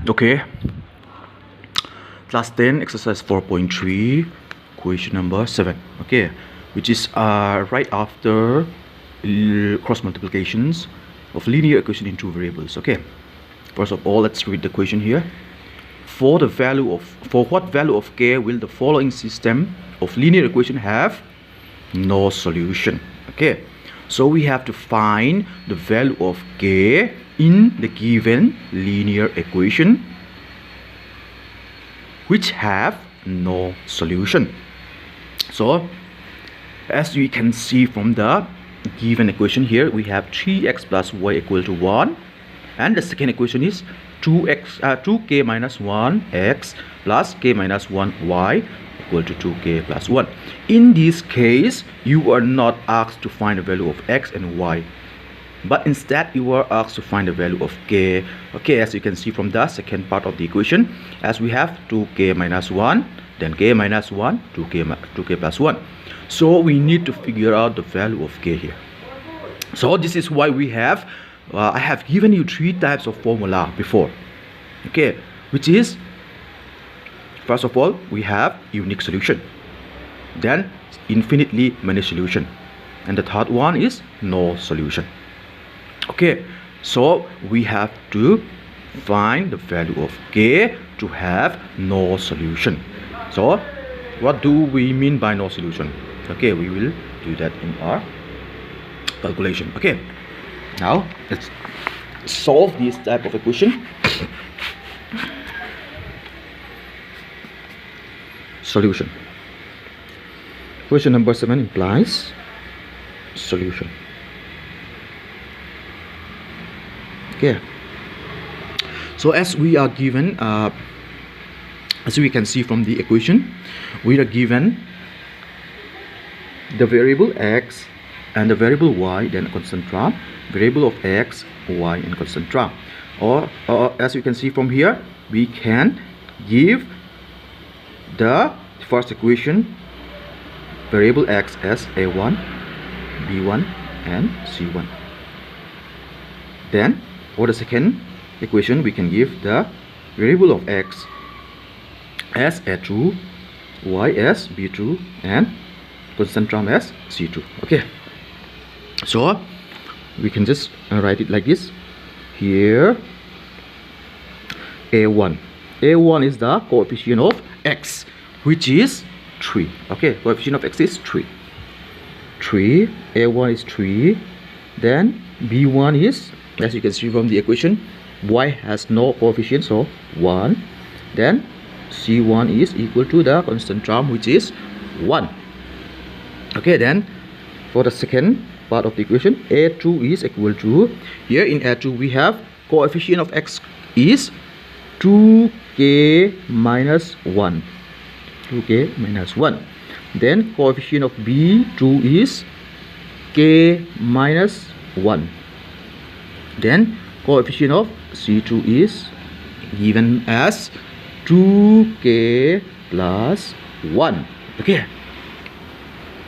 Okay, class 10 exercise 4.3 question number 7, okay, which is right after cross multiplications of linear equation in two variables. Okay, first of all, let's read the question here. For what value of k will the following system of linear equation have no solution? Okay, so we have to find the value of k in the given linear equation which have no solution. So as you can see from the given equation here, we have 3x plus y equal to 1, and the second equation is 2k minus 1x plus k minus 1y equal to 2k plus 1. In this case, you are not asked to find the value of x and y, but instead you are asked to find the value of k. Okay, as you can see from the second part of the equation, as we have 2k minus 1, then k minus 1, 2k plus 1. So we need to figure out the value of k here. So this is why we have I have given you three types of formula before, okay, which is, first of all, we have unique solution, then infinitely many solution, and the third one is no solution. Okay, so we have to find the value of k to have no solution. So what do we mean by no solution? Okay, we will do that in our calculation. Okay, now let's solve this type of equation. Solution. Question number 7 implies solution. Okay, so as we are given, as we can see from the equation, we are given the variable x and the variable y, then constant term, variable of x, y, and constant term. Or as you can see from here, we can give the first equation variable x as a1, b1, and c1. Then for the second equation, we can give the variable of x as a2, y as b2, and constant term as c2. Okay, so we can just write it like this. Here a1 is the coefficient of x, which is 3. Okay, coefficient of x is 3. A1 is 3. Then b1 is, as you can see from the equation, y has no coefficient, so 1. Then c1 is equal to the constant term, which is 1. Okay, then for the second part of the equation, a2 is equal to, here in a2 we have coefficient of x is 2k minus 1. 2k minus 1. Then coefficient of b2 is k minus 1. Then coefficient of c2 is given as 2k plus 1.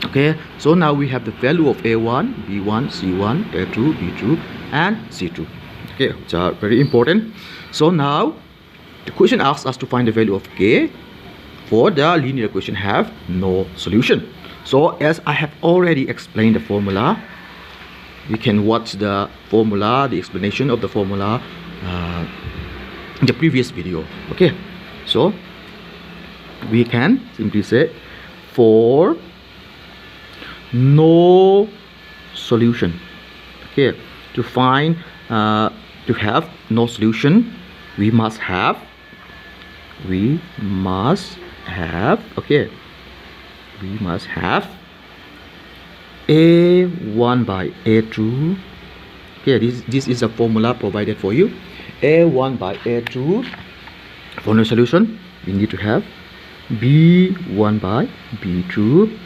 Okay, so now we have the value of a1, b1, c1, a2, b2, and c2, okay, which are very important. So now the question asks us to find the value of k for the linear equation have no solution. So as I have already explained the formula, we can watch the formula, the explanation of the formula in the previous video. Okay, so we can simply say for no solution, okay, to find to have no solution, we must have okay, we must have a1 by a2. Okay, this is a formula provided for you. A1 by a2. For no solution, we need to have b1 by b2.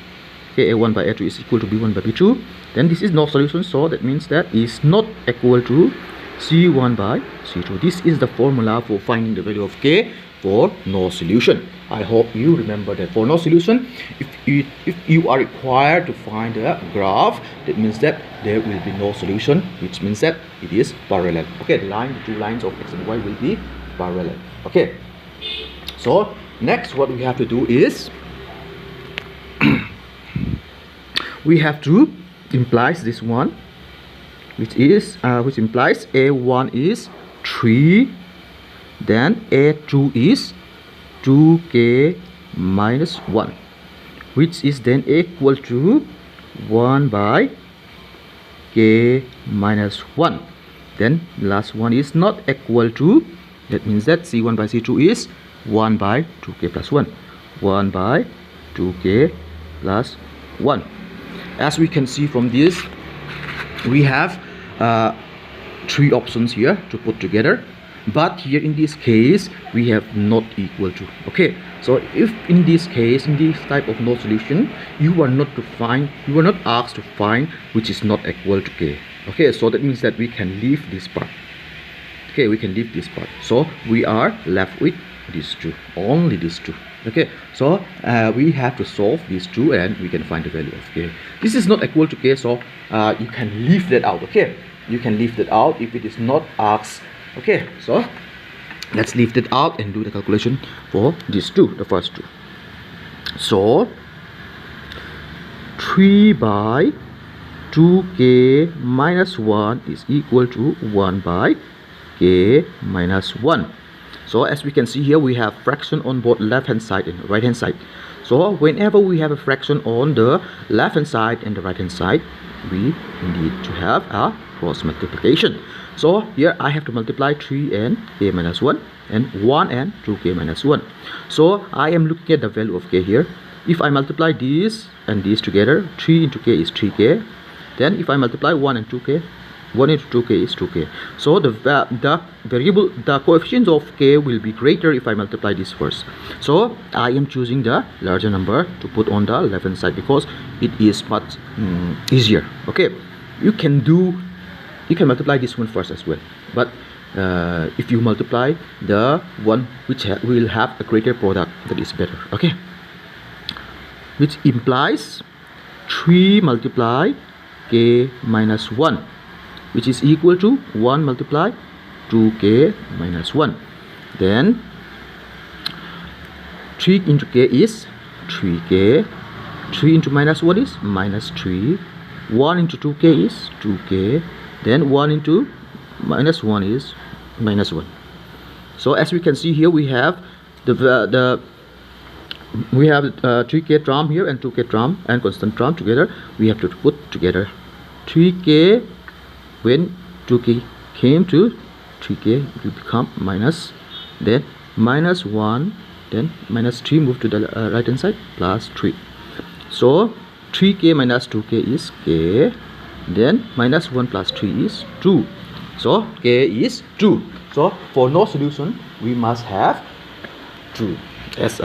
Okay, a1 by a2 is equal to b1 by b2. Then this is no solution, so that means that is not equal to c1 by c2. This is the formula for finding the value of k for no solution. I hope you remember that for no solution, if you are required to find a graph, that means that there will be no solution, which means that it is parallel. Okay, the two lines of x and y will be parallel. Okay, so next what we have to do is we have to implies this one, which implies A1 is 3, then A2 is 2k minus 1, which is then equal to 1 by k minus 1. Then last one is not equal to, that means that C1 by C2 is 1 by 2k plus 1, 1 by 2k plus 1. As we can see from this, we have 3 options here to put together, but here in this case we have not equal to. Okay, so if in this case, in this type of node solution, you are not asked to find which is not equal to k. Okay, so that means that we can leave this part. Okay, we can leave this part, so we are left with these two, only these two. Okay, so we have to solve these two and we can find the value of k. This is not equal to k, so you can leave that out. Okay, you can leave that out if it is not asked. Okay, so let's leave that out and do the calculation for these two, the first two. So 3 by 2k minus 1 is equal to 1 by k minus 1. So as we can see here, we have fraction on both left hand side and right hand side. So whenever we have a fraction on the left hand side and the right hand side, we need to have a cross multiplication. So here I have to multiply 3 and k minus 1 and 1 and 2k minus 1. So I am looking at the value of k here. If I multiply these and these together, 3 into k is 3k. Then if I multiply 1 and 2k, 1 into 2k is 2k. So the coefficients of k will be greater if I multiply this first. So I am choosing the larger number to put on the left hand side because it is much easier. Okay, you can multiply this one first as well, but if you multiply the one which will have a greater product, that is better. Okay, which implies 3 multiply k minus 1, which is equal to 1 multiply 2k minus 1. Then 3 into k is 3k, 3 into minus 1 is minus 3, 1 into 2k is 2k, then 1 into minus 1 is minus 1. So as we can see here, we have we have 3k term here and 2k term and constant term together. We have to put together 3k. When 2k came to 3k, it will become minus, then minus 1, then minus 3 move to the right hand side, plus 3. So 3k minus 2k is k, then minus 1 plus 3 is 2. So k is 2. So for no solution, we must have 2 as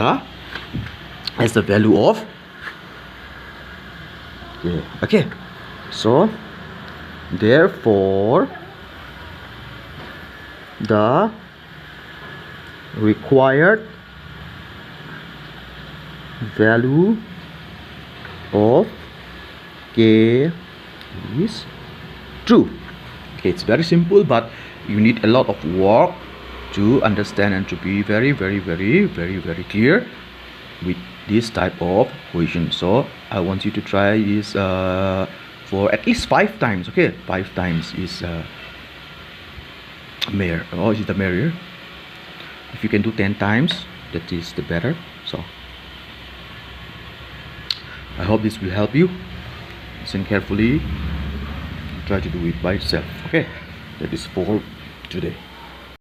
the value of k. Okay, so therefore the required value of k is 2. Okay, it's very simple, but you need a lot of work to understand and to be very clear with this type of equation. So I want you to try this for at least 5 times. Okay, 5 times is is the merrier. If you can do 10 times, that is the better. So I hope this will help you. Listen carefully, try to do it by itself. Okay, that is for today.